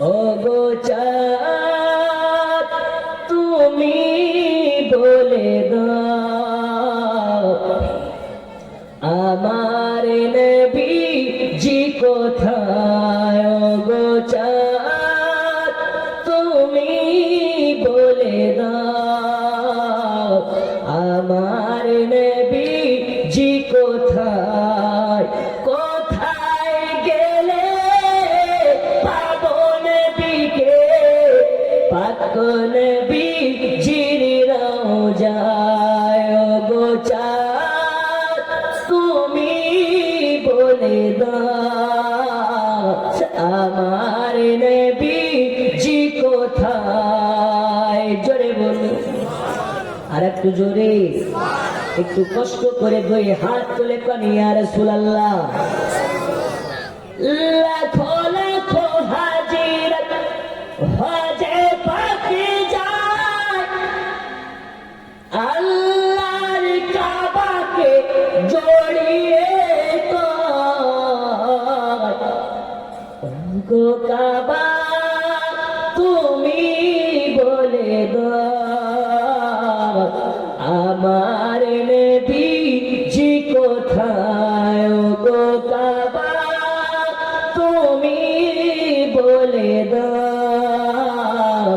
ও গো চাঁদ তুমি বলে দাও আমার নবীজি কোথায়। ও গো চাঁদ তুমি বলে দাও আমার নবীজি কোথায়। কোথায় গেলে পাবো নবীকে পাক নবীজির রওজায়। ও গো চাঁদ তুমি বলে দাও আমার নবীজি কোথায়। জোরে বলো আর একটু জোরে, একটু কষ্ট করে দুই হাত তুলে কন ইয়া রাসূলুল্লাহ। লাখো লাখো হাজিরাত হজে পাকে যায় আল্লাহর কাবাকে জড়িয়ে গো কাবা তুমি বলে দাও আমার নবীজি কোথায়। গো কাবা তুমি বলে দাও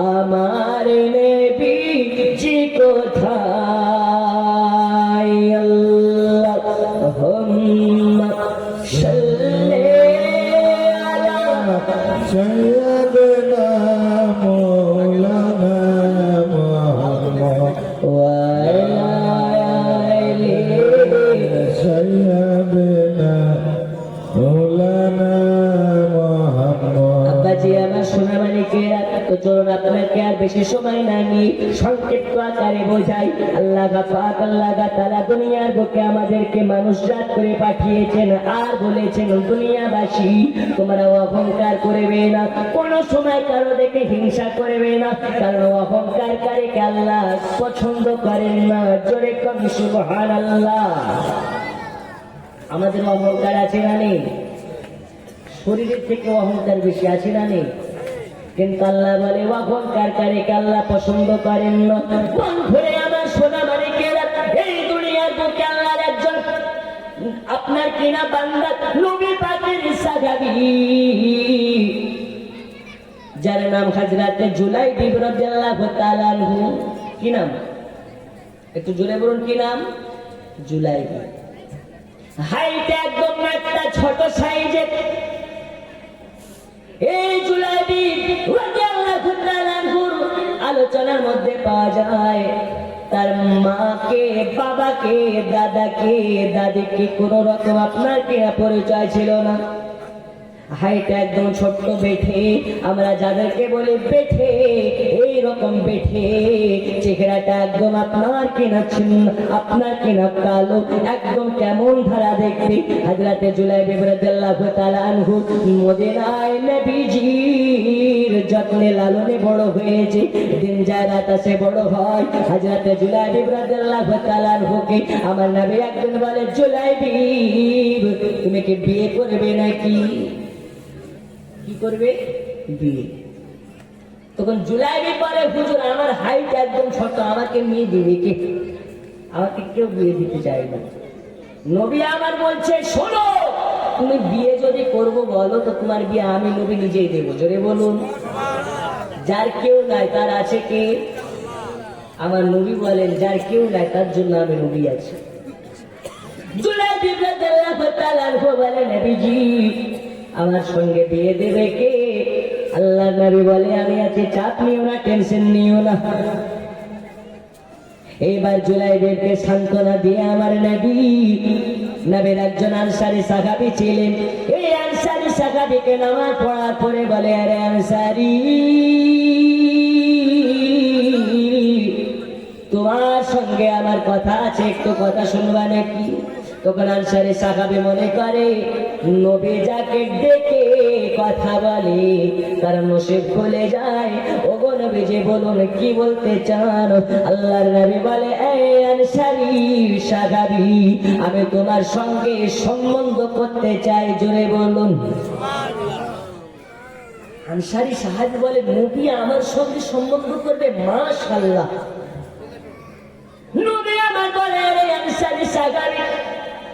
আমার নবীজি কোথায়। আল্লাহুম্মা সাল্লি আলা সাইয়্যিদিনা মাওলানা মুহাম্মদ ওয়া আলা আলি সাইয়্যিদিনা মাওলানা মুহাম্মদ। আব্বাজি আমার সোনা মানিকেরা, তো চলুন আপনাকে আর বেশি সময় না নিয়ে সংক্ষিপ্ত আকারে বোঝাই। আল্লাহ পাক আল্লাহ তাআলা দুনিয়ার বুকে আমাদেরকে মানুষ জাত করে পাঠিয়েছেন আর বলেছেন দুনিয়াবাসী তোমরা অহংকার করবে না, কোনো সময় কারো দেখে হিংসা করবে না, কারণ অহংকারকারীকে আল্লাহ পছন্দ করেন না। জোরে কম সুবহানাল্লাহ। আমাদের অহংকার আছে না নেই? শরীরের থেকে অহংকার বেশি আছে না নেই? কিন্তু আল্লাহ বলে অহংকারকারীকে আল্লাহ পছন্দ করেন না। বন্ধুরে আমার সোনা মানিকেরা, এই দুনিয়ার বুকে আল্লাহর একজন আপনার কিনা বান্দা নবী পাকের সাহাবী যার নাম হযরত জুলাইবিব রাদিয়াল্লাহু তাআলা আনহু। কি নাম? একটু জোরে বলুন কি নাম? জুলাইবিব। হাইট একদম একটা ছোট সাইজের এই জুলাইবিব রাদিয়াল্লাহু তাআলা আনহুর আলোচনার মধ্যে পাওয়া যায় তার মাকে, বাবাকে, দাদাকে, দাদিকে কোন রকম আপনার কেনা পরিচয় ছিল না। হাইট একদম ছোট্ট বেঠে, আমরা যাদেরকে বলি বেঠে, এইরকম বেঠে, চেহারাটা একদম আপনার কেনা ছিন্ন, আপনার কেনা কালো, একদম কেমন ধারা দেখতে। হযরত জুলাইবিব রাদিয়াল্লাহু তাআলা আনহু মদিনায় নবীজির যত্নে লালনে বড় হয়েছে, দিন যায় রাত আসে বড় হয়। হযরত জুলাইবিব রাদিয়াল্লাহু তাআলা আনহুকে আমার নবী একদিন বলে, জুলাইবিব তুমি কি বিয়ে করবে নাকি? কি করবে? বিয়ে। তখন জুলাইবিব বলে, হুজুর আমার হাইট একদম ছোট, আমাকে মেয়ে দিবে কে? আমাকে কেউ বিয়ে দিতে চায় না। নবী আমার বলছে, শোনো তুমি বিয়ে যদি করবো বলো তো তোমার বিয়ে আমি নবী নিজেই দেবো। জোরে বলুন। যার কেউ নাই তার আছে কে? আমার নবী বলেন যার কেউ নাই তার জন্য আমি নবী আছি। জুলাইবিব রাদিয়াল্লাহু তাআলা আনহু বলে, নবীজি আমার সঙ্গে বিয়ে দেবে কে? আল্লাহ নবী বলে, আমি আছি, চাপ নিও না, টেনশন নিও না। এইবার জুলাইবিবকে সান্ত্বনা দিয়ে আমার নবীর একজন আনসারী সাহাবী ছিলেন। এই আনসারী সাহাবীকে নামাজ পড়ার পরে বলে, আরে আনসারী তোমার সঙ্গে আমার কথা আছে, একটু কথা শুনবা নাকি? তখন আনসারী সাহাবী মনে করে নবী যাকে ডেকে কথা বলে তার নসিব খুলে যায়। ওগো নবীজি বলুন কি বলতে চান? আল্লাহর নবী বলে, এই আনসারী সাহাবী আমি তোমার সঙ্গে সম্বন্ধ করতে চাই। জোরে বলুন। আনসারী সাহাবী বলে, নবী আমার সঙ্গে সম্বন্ধ করবে? মাশাআল্লাহ। নবী আমার বলে, আরে আনসারী সাহাবী,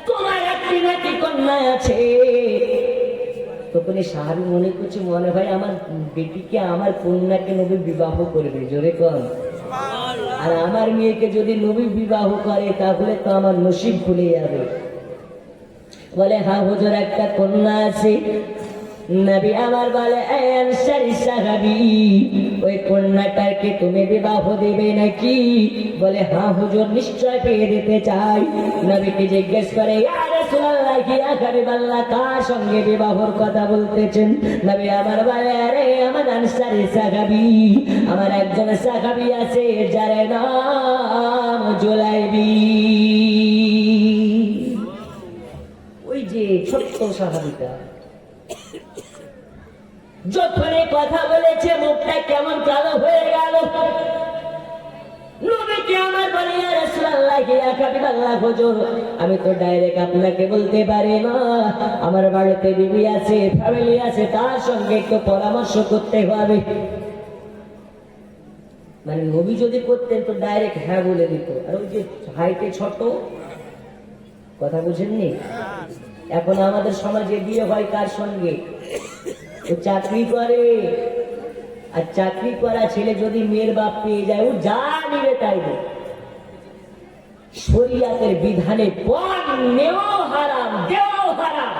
তোমার একটি নাকি কন্যা আছে। তখন এই সাহাবী মনে করছে, মনে হয় আমার বেটিকে, আমার কন্যাকে নবী বিবাহ করবে। জোরে কর। আর আমার মেয়েকে যদি নবী বিবাহ করে তাহলে তো আমার নসিব খুলে যাবে। বলে, হ্যাঁ হুজুর, একটা কন্যা আছে। নবী আমার বলে, এই আনসারী সাহাবী, ওই কন্যাটাকে তুমি বিবাহ দেবে নাকি? বলে, হ্যাঁ হুজুর, নিশ্চয় পেয়ে দিতে চাই। নবীকে জিজ্ঞেস করে, ইয়া রাসূলুল্লাহ, ইয়া হাবিবাল্লাহ, কার সঙ্গে বিবাহর কথা বলতেছেন? নবী আমার বলে, আরে আমার আনসারী সাহাবী, আমার একজন সাহাবী আছে যার নাম জুলাইবি। ওই যে ছোট্ট সাহাবীটা যখন কথা বলেছে, মুখটা কেমন কালো হয়ে গেল। নবীকে আমার বলে, ইয়া রাসূলুল্লাহ, ইয়া হাবিবাল্লাহ, হুজুর, আমি তো ডাইরেক্ট আপনাকে বলতে পারি না। আমার বাড়িতে বিবি আছে, ফ্যামিলি আছে, তার সঙ্গে একটু পরামর্শ করতে হবে। মানে নবী যদি করতেন তো ডাইরেক্ট হ্যাঁ বলে দিত। আর ওই যে হাইটে ছোট, কথা বুঝেননি? এখন আমাদের সমাজে বিয়ে হয় কার সঙ্গে? ও চাকরি করে, আর চাকরি করা ছেলে যদি মেয়ের বাপ পেয়ে যায়, ও যা নিবে তাই দেয়। শরিয়াতের বিধানে পণ নেওয়া হারাম, দেওয়াও হারাম।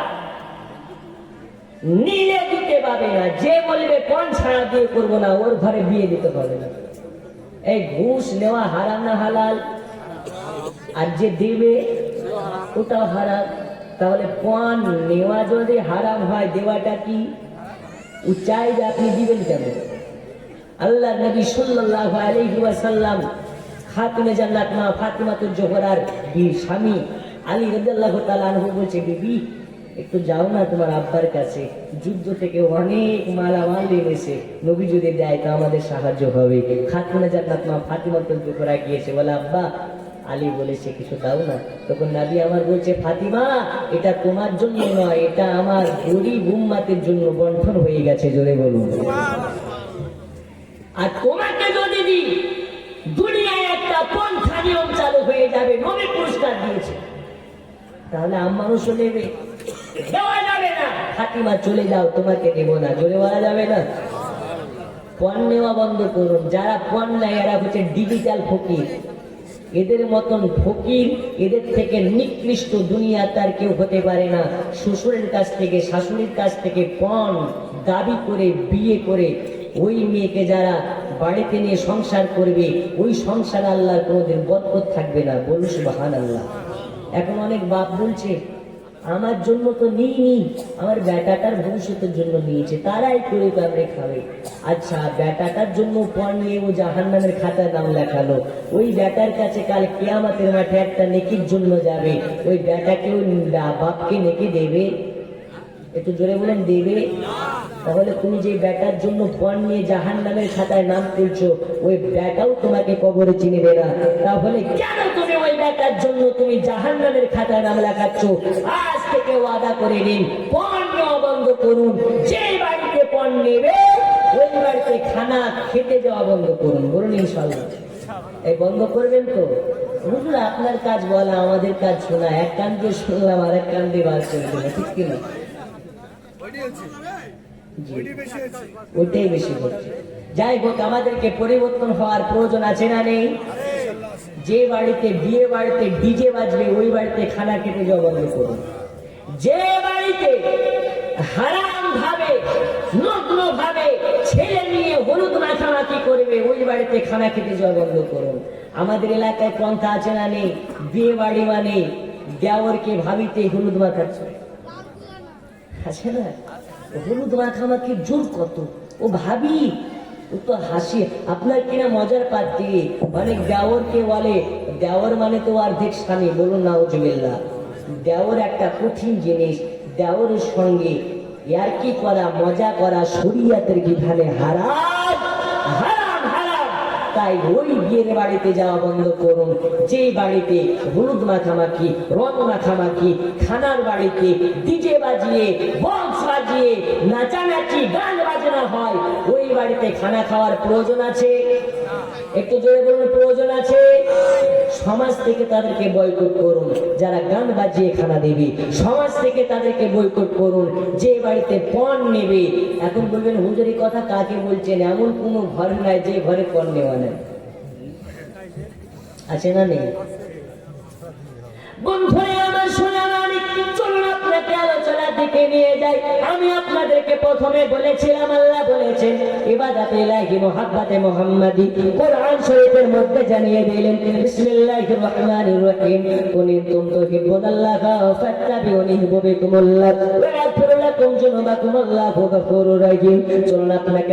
নিলে দিতে পাবে না। যে বলবে পণ ছাড়া দিয়ে করবো না, ওর ঘরে বিয়ে দিতে পারবে না। এই ঘুষ নেওয়া হারাম না হালাল? আর যে দেবে ওটাও হারাম। তাহলে পণ নেওয়া যদি হারাম হয়, দেওয়াটা কি? ও চাই যে আপনি দিবেন কেন? আল্লাহ নবী সাল্লাল্লাহু আলাইহি ওয়াসাল্লাম খাতুনে জান্নাত মা ফাতিমাতুজ জোহরার স্বামী আলী রাদিয়াল্লাহু তাআলা আনহু বলছে, বিবি একটু যাও না তোমার আব্বার কাছে, যুদ্ধ থেকে অনেক মালামাল এনেছে, নবী যদি দেয় তো আমাদের সাহায্য হবে। খাতুনে জান্নাত মা ফাতিমাতুজ জোহরা গিয়েছে, বলে, আব্বা আলী বলেছে কিছু দাও না। তখন নবী আমার বলছে, ফাতিমা, এটা তোমার জন্য নয়, এটা আমার গরীব উম্মতের জন্য বন্টন হয়ে গেছে। জোরে বলুন। আর তোমাকে যদি দিই, দুনিয়ায় একটা পন্থা নিয়ম চালু হয়ে যাবে, নবী পুরস্কার দিয়েছে, তাহলে মানুষও নেবে, দেওয়া যাবে না। ফাতিমা চলে যাও, তোমাকে দেবো না। জোরে বলা যাবে না। পণ নেওয়া বন্ধ করুন। যারা পণ নেয় এরা হচ্ছে ডিজিটাল ফকির। এদের মতন ফকির, এদের থেকে নিকৃষ্ট দুনিয়া তার কেউ হতে পারে না। শ্বশুরের কাছ থেকে, শাশুড়ির কাছ থেকে পণ দাবি করে বিয়ে করে ওই মেয়েকে যারা বাড়িতে নিয়ে সংসার করবে, ওই সংসার আল্লাহর কোনোদিন বরকত থাকবে না। বলুন সুবহানাল্লাহ। এখন অনেক বাপ বলছে, আমার জন্য তো নিইনি, আমার বেটাটার ভবিষ্যতের জন্য নিয়েছে, তারাই করে কামড়ে খাবে। আচ্ছা, বেটাটার জন্য পণ নিয়ে ও জাহান্নামের খাতায় নাম লেখালো, ওই বেটার কাছে কাল কিয়ামতের মাঠে একটা নেকির জন্য যাবে, ওই বেটাকে ওই বাপকে নেকি দেবে? একটু জোরে বলেন, দেবে? তাহলে তুমি যে বেটার জন্য পণ নিয়ে জাহান্নামের খাতায় নাম তুলছো, ওই বেটাও তোমাকে কবরে চিনবে না। তাহলে কেন তুমি ওই বেটার জন্য তুমি জাহান্নামের খাতায় নাম লেখাচ্ছ? আজ থেকে ওয়াদা করে নিন, পণ নেওয়া বন্ধ করুন। যে বাড়িতে পণ নেবে ওই বাড়িতে খানা খেতে যাওয়া বন্ধ করুন। বলুন ইনশাআল্লাহ। এই বন্ধ করবেন তো? হুজুর আপনার কাজ বলা, আমাদের কাজ শোনা। এক কান দিয়ে শুনলাম, আর এক কান দিয়ে বার করে দিলাম, ঠিক কিনা? ওইটাই বেশি হচ্ছে। যাই হোক, আমাদেরকে পরিবর্তন হওয়ার প্রয়োজন আছে না নেই? যে বাড়িতে বিয়ে বাড়িতে ডিজে বাজবে, ওই বাড়িতে খানা খেতে যাওয়া বন্ধ করুন। যে বাড়িতে হারাম ভাবে, নগ্ন ভাবে ছেলে নিয়ে হলুদ মাখামাখি করবে, ওই বাড়িতে খানা খেতে যাওয়া বন্ধ করুন। আমাদের এলাকায় পন্থা আছে না নেই? বিয়ে বাড়ি মানে দেওরকে ভাবিতে হলুদ মাখাচ্ছে, আছে না? হলুদ মাখামাখি জোর কত! ও ভাবি, ও তো হাসি। আপনার কিনা মজার পাত্রী, মানে দেওরকে বলে, দেওর মানে তো অর্ধেক স্বামী। বলুন নাউজুবিল্লাহ। দেওর একটা কঠিন জিনিস। দেওরের সঙ্গে ইয়ার্কি করা, মজা করা শরীয়তের বিধানে হারাম, হারাম, হারাম। তাই ওই বিয়ের বাড়িতে যাওয়া বন্ধ করুন। যে বাড়িতে হলুদ মাখামাখি, রং মাখামাখি, খানার বাড়িতে ডিজে বাজিয়ে বক্স বাজিয়ে নাচানাচি গান বাজনা হয়, ওই বাড়িতে খানা খাওয়ার প্রয়োজন আছে? একটু জোরে বলুন, প্রয়োজন আছে? সমাজ থেকে তাদেরকে বয়কট করুন। যারা গান বাজিয়ে খানা দেবে, সমাজ থেকে তাদেরকে বয়কট করুন। যে বাড়িতে পণ নেবে, এখন বলবেন হুজুরি কথা কাকে বলছেন? এমন কোনো ঘর নাই যে ঘরে পণ নেওয়া নেই, আছে না নেই? বন্ধুরা আমার সোনার অনেক, চলুন আপনাকে আলোচনার দিকে নিয়ে যাই। আমি আপনাদেরকে প্রথমে বলেছিলাম, আল্লাহ বলেছেন ইবাদাতে ইলাহি মুহাব্বাতে মুহাম্মাদি, কোরআন শরীফের মধ্যে জানিয়ে দিলেন বিসমিল্লাহির রহমানির রহিম, কুনতুম তুহিব্বুনাল্লাহা ফাত্তাবিউনি ইউহিব্বুকুমুল্লাহ ওয়া ইয়াগফির লাকুম যুনুবাকুম, আল্লাহু গফুরুর রহিম। চলুন আপনাকে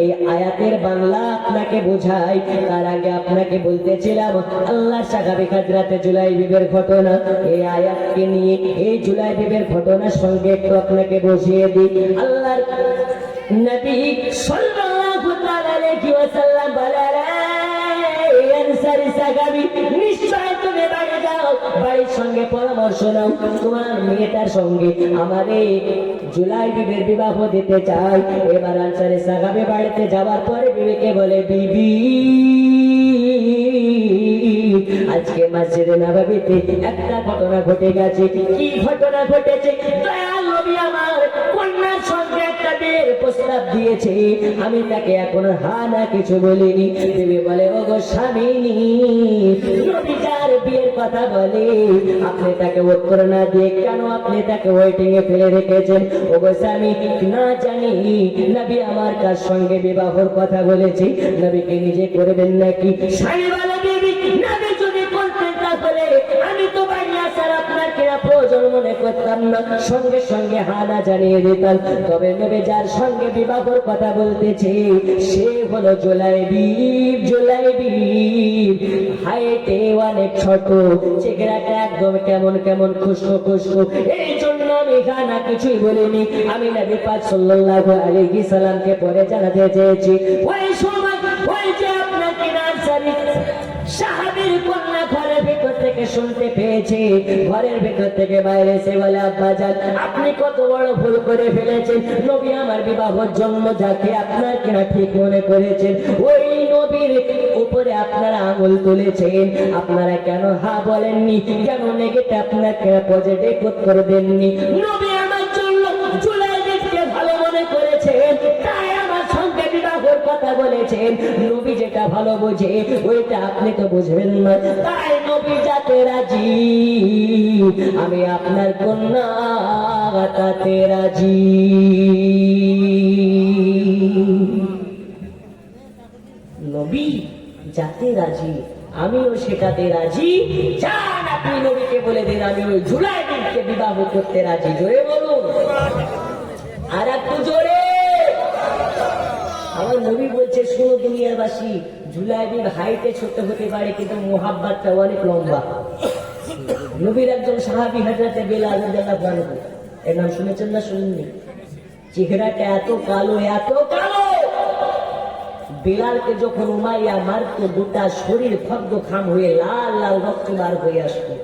এই আয়াতের বাংলা আপনাকে বোঝাই। তার আগে আপনাকে বলতেছিলাম আল্লাহর সাহাবী হযরতে জুলাইবিবের ঘটনা। এই আয়াতকে নিয়ে এই জুলাইবিবের ঘটনার সঙ্গে একটু আপনাকে বসিয়ে দিই। আল্লাহর নবী সাল্লাল্লাহু তাআলা আলাইহি ওয়াসাল্লাম বলেন, আনসারী সাহাবী, নিশ্চয় তুমি বাড়ি যাও, বাড়ির সঙ্গে পরামর্শ নাও, তোমার মেয়েটার সঙ্গে আমার এই জুলাইবিবের বিবাহ দিতে চাই। এবার আনসারী সাহাবী বাড়িতে যাওয়ার পরে বিবিকে বলে, বিবি আজকে মসজিদে নববীতে একটা ঘটনা ঘটে গেছে। কি ঘটনা ঘটেছে? দয়াল নবী আমার কন্যার সঙ্গে একটা বিয়ের প্রস্তাব দিয়েছে, আমি তাকে এখন হা না কিছু বলিনি। বিবি বলে, ওগো স্বামীনি, নবী যার বিয়ের কথা বলে আপনি তাকে উত্তর না দিয়ে কেন আপনি তাকে ওয়েটিং এ ফেলে রেখেছেন? ওগো স্বামী, না জানি নবী আমার কার সঙ্গে বিবাহর কথা বলেছি, নবীকে নিজে করবেন নাকি? স্বামী বলে, বিবি নবী যদি করতেন তাহলে আমি তো বাড়ি আসার আপনাকে প্রয়োজন মনে করতাম না, সঙ্গে সঙ্গে হানা জানিয়ে দিতাম। তবে নবী যার সঙ্গে বিবাহর কথা বলতেছে সে হলো জুলাইবিব। জুলাইবিব হাইটে অনেক ছোট, চেহারাটা একদম কেমন কেমন খুশকো খুশকো, এই জন্য আমি হানা কিছুই বলিনি। আমি নবী পাক সাল্লাল্লাহু আলাইহি সাল্লামকে পরে জানাতে চেয়েছি। ওই সময় ওই যে আপনাকে নার্সারি সাহাবীর কন্যা ঘরের ভেতর থেকে শুনতে পেয়েছে, ঘরের ভেতর থেকে বাইরে এসে বলে, আব্বা জান আপনি কত বড় ভুল করে ফেলেছেন। নবী আমার বিবাহের জন্য যাকে আপনার কিনা ঠিক মনে করেছেন, ওই নবীর উপরে আপনারা আঙুল তুলেছেন। আপনারা কেন হা বলেননি? কেন নেগেটিভ আপনার কিনা পজিটিভ উত্তর দেননি? নবী আমার জন্য জুলাইবিবকে ভালো মনে করেছেন, তাই আমার সঙ্গে বিবাহের কথা বলেছেন। নবী যেটা ভালো বোঝে ওইটা আপনি তো বুঝবেন না, তাই নবী যাতে রাজি আমি আপনার কন্যা তাতে রাজি। নবী যাতে রাজি আমিও সেটাতে রাজি। যান আপনি নবীকে বলে দিন আমি ওই জুলাইবিবকে বিবাহ করতে রাজি। জোরে বলুন, আর একটু জোরে। আমার নবী বলছে, শোনো দুনিয়াবাসী, জুলাইবিব হাইটে ছোট হতে পারে কিন্তু মুহাব্বতটা অনেক লম্বা। নবীর একজন সাহাবী হযরতে বেলাল রাদিয়াল্লাহু আনহু, এর নাম শুনেছেন না শুনেননি? চেহারাটা এত কালো, এত কালো, বেলালকে যখন উমাইয়া মারতো গোটা শরীর ভগ্ন খাম হয়ে লাল লাল রক্ত বার হয়ে আসতো,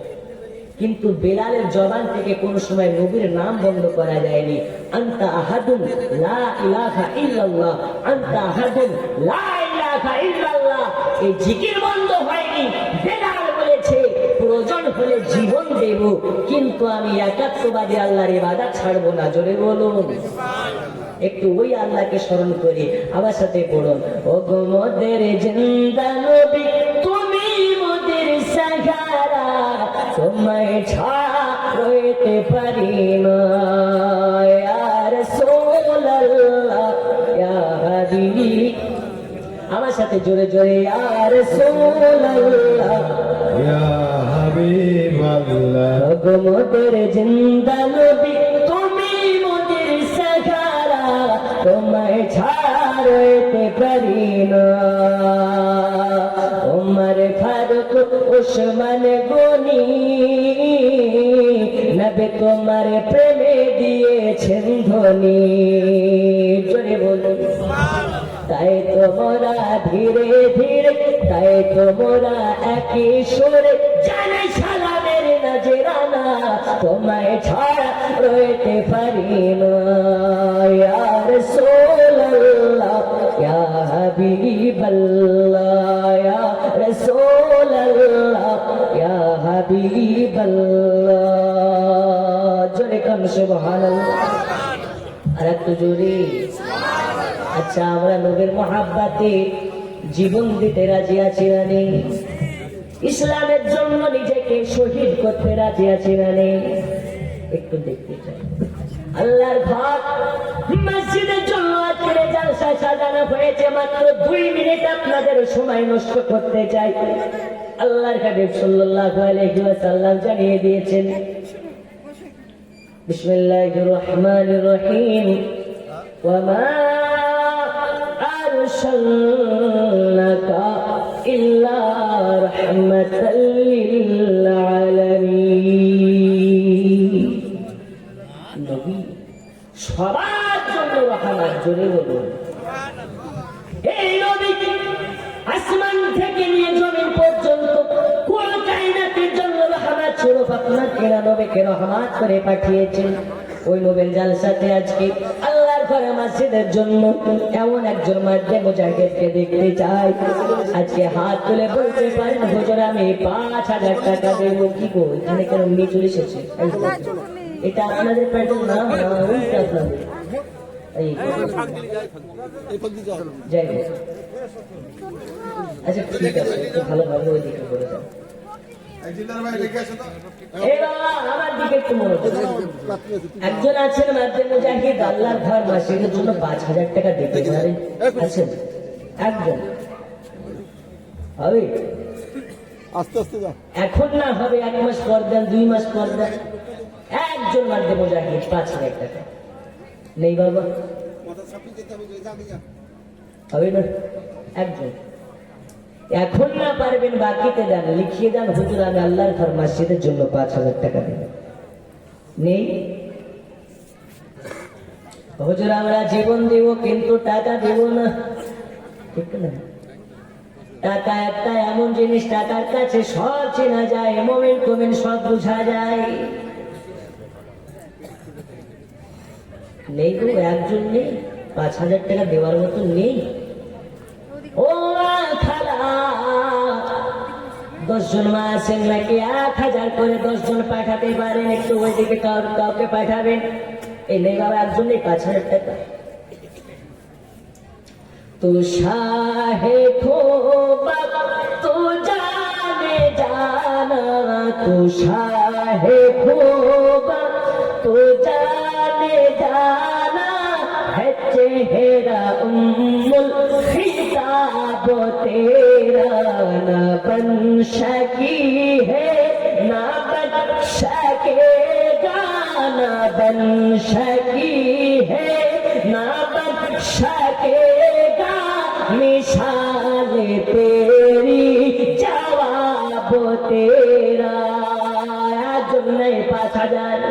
কিন্তু বেলালের জবান থেকে কোন সময় নবীর নাম বন্ধ করা যায়নি। আনতা আহাদুন লা ইলাহা ইল্লাল্লাহ, আনতা আহাদুন লা ইলাহা ইল্লাল্লাহ, এই জিকির বন্ধ হয়নি। বেলাল বলেছে প্রয়োজন হলে জীবন দেব, কিন্তু আমি একাত্মবাদী আল্লাহর ইবাদত ছাড়বো না। জোরে বলুন, একটু ওই আল্লাহকে স্মরণ করে আমার সাথে পড়ুন। ও গো মোদের জিন্দা নবী, তুমি মোদের সাহারা, তোমায় ছাড়া রইতে পারি না। ইয়া রাসূলুল্লাহ ইয়া হাবিবি, আমার সাথে জোরে জোরে, ইয়া রাসূলুল্লাহ ইয়া হাবিবাল্লাহ। ও গো মোদের জিন্দা নবী, তুমি মোদের সাহারা, তোমায় ছাড়া রইতে পারি না। উমর ফারুক উসমান গনি নবী তোমার প্রেমে দিয়েছেন ধ্বনি। জোরে বলুন, তাই তোমরা ধীরে ধীরে, তাই তোমরা একই সুরে জানাই সালামের নাজরানা তোমায় ছাড়া রইতে পারি না ইয়া রাসূলুল্লাহ ইয়া হাবিবাল্লাহ ইয়া রাসূলুল্লাহ ইয়া হাবিবাল্লাহ জোরে কান সুবহানাল্লাহ আর একটু জোরে আচ্ছা আমরা নবীর মহাব্বতে জীবন দিতে রাজি আছি না নেই ইসলামের জন্য নিজেকে শহীদ করতে রাজি আছি না নেই একটু দেখতে চাই আল্লাহর ঘর মসজিদের জন্য আজকের জলসা সাজানো হয়েছে মাত্র 2 মিনিট আপনাদের সময় নষ্ট করতে চাই আল্লাহর হাবিব সাল্লাল্লাহু আলাইহি ওয়াসাল্লাম জানিয়ে দিয়েছেন বিসমিল্লাহির রহমানির রহিম ওয়া মা আরসালনাকা ইল্লা রাহমাতাল লিল আলামিন নবী সবার জন্য রহমত জোরে বলুন এই নবী আসমান থেকে নিয়ে জমিন পর্যন্ত কোন কায়নাতের জন্য রহমত স্বরূপ আপনার কেনা নবীকে রহমত করে পাঠিয়েছেন ওই নবীর জালসাতে আজকে আল্লাহর ঘরে মসজিদের জন্য এমন একজন মাঝে মুজাহিদকে দেখতে চাই আজকে হাত তুলে বলতে পারেন হুজুর আমি 5,000 টাকা দেব কি গো এখানে কেন নিয়ে চলে এসেছে এটা আপনাদের প্যাটার্ন না ওইটা আপনাদের এই যাই হোক। আচ্ছা ঠিক আছে একটু ভালোভাবে ওই দিকে বলে যাও এই বাবা আমার দিকে একটু মনোযোগ একজন আছেন মাঝে মুজাহিদ আল্লাহর ঘর মসজিদের জন্য 5,000 টাকা দিতে পারেন আছেন একজন হবে আস্তে আস্তে যাও এখন না হবে 1 মাস পর দেন 2 মাস পর দেন একজন মাঝে মুজাহিদ 5,000 টাকা নেই বাবা হবে না একজন এখন না পারবেন বাকিতে দেন লিখিয়ে দেন হুজুর আমি আল্লাহর ঘর মসজিদের জন্য 5,000 টাকা দেব নেই হুজুর আমরা জীবন দেব কিন্তু টাকা দেব না ঠিক না টাকা একটা এমন জিনিস টাকার কাছে সব চেনা যায় মোমেন কোমেন সব বোঝা যায় নেই তো একজন নেই 5,000 টাকা দেওয়ার মতো নেই ও খালা 10 জন মা আছেন নাকি 1,000 করে 10 জন পাঠাতে পারেন একটু ওইদিকে কাউকে পাঠাবেন এই নেই বাবা একজন নেই 5,000 টাকা তো শাহে খোবা তো জানে জানা তো শাহে খোবা তো জানে জানা है चेहरा उम्मुल खिताब तेरा ना बन सकी है ना बन सकेगा ना बन सकी है ना बन सकेगा मिसाल तेरी जवाब तेरा आज नहीं 5,000